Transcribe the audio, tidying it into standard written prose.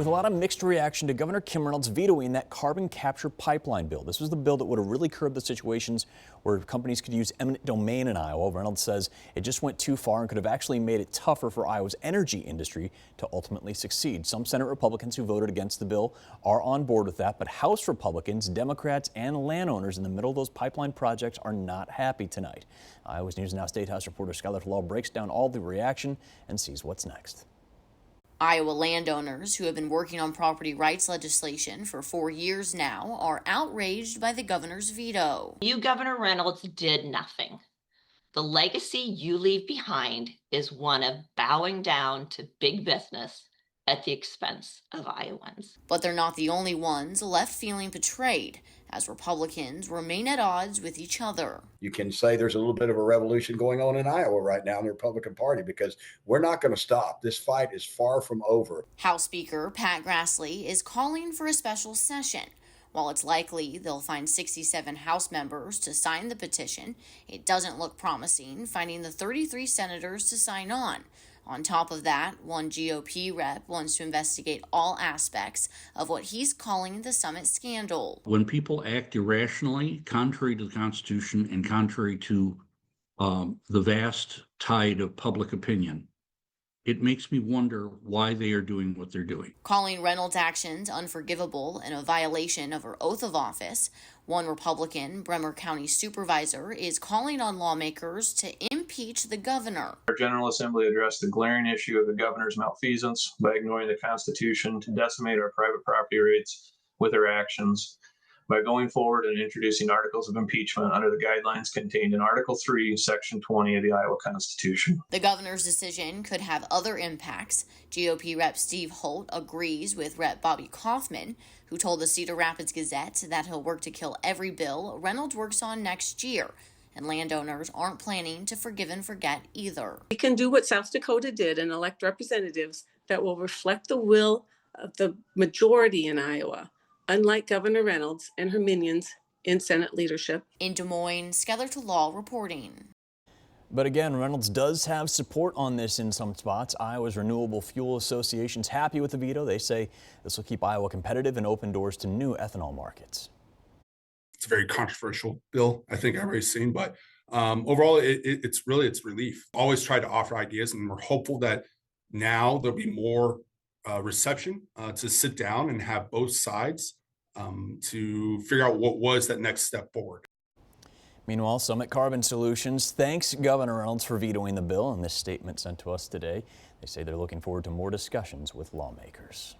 with a lot of mixed reaction to Governor Kim Reynolds vetoing that carbon capture pipeline bill. This was the bill that would have really curbed the situations where companies could use eminent domain in Iowa. Reynolds says it just went too far and could have actually made it tougher for Iowa's energy industry to ultimately succeed. Some Senate Republicans who voted against the bill are on board with that, but House Republicans, Democrats, and landowners in the middle of those pipeline projects are not happy tonight. Iowa's News Now State House reporter Skylar Law breaks down all the reaction and sees what's next. Iowa landowners who have been working on property rights legislation for 4 years now are outraged by the governor's veto. You, Governor Reynolds, did nothing. The legacy you leave behind is one of bowing down to big business at the expense of Iowans. But they're not the only ones left feeling betrayed, as Republicans remain at odds with each other. You can say there's a little bit of a revolution going on in Iowa right now in the Republican Party because we're not going to stop. This fight is far from over. House Speaker Pat Grassley is calling for a special session. While it's likely they'll find 67 House members to sign the petition, it doesn't look promising finding the 33 senators to sign on. On top of that, one GOP rep wants to investigate all aspects of what he's calling the summit scandal. When people act irrationally, contrary to the Constitution and contrary to the vast tide of public opinion, it makes me wonder why they are doing what they're doing. Calling Reynolds' actions unforgivable and a violation of her oath of office, one Republican, Bremer County supervisor, is calling on lawmakers to impeach the governor. Our General Assembly addressed the glaring issue of the governor's malfeasance by ignoring the Constitution to decimate our private property rights with her actions. By going forward and introducing articles of impeachment under the guidelines contained in Article 3, Section 20 of the Iowa Constitution. The governor's decision could have other impacts. GOP Rep Steve Holt agrees with Rep Bobby Kaufman, who told the Cedar Rapids Gazette that he'll work to kill every bill Reynolds works on next year. And landowners aren't planning to forgive and forget either. We can do what South Dakota did and elect representatives that will reflect the will of the majority in Iowa, unlike Governor Reynolds and her minions in Senate leadership. In Des Moines, Skylar Law reporting. But again, Reynolds does have support on this in some spots. Iowa's Renewable Fuel Association's happy with the veto. They say this will keep Iowa competitive and open doors to new ethanol markets. It's a very controversial bill, I think everybody's seen, but overall, it's relief. Always try to offer ideas, and we're hopeful that now there'll be more reception to sit down and have both sides to figure out what was that next step forward. Meanwhile, Summit Carbon Solutions thanks Governor Reynolds for vetoing the bill in this statement sent to us today. They say they're looking forward to more discussions with lawmakers.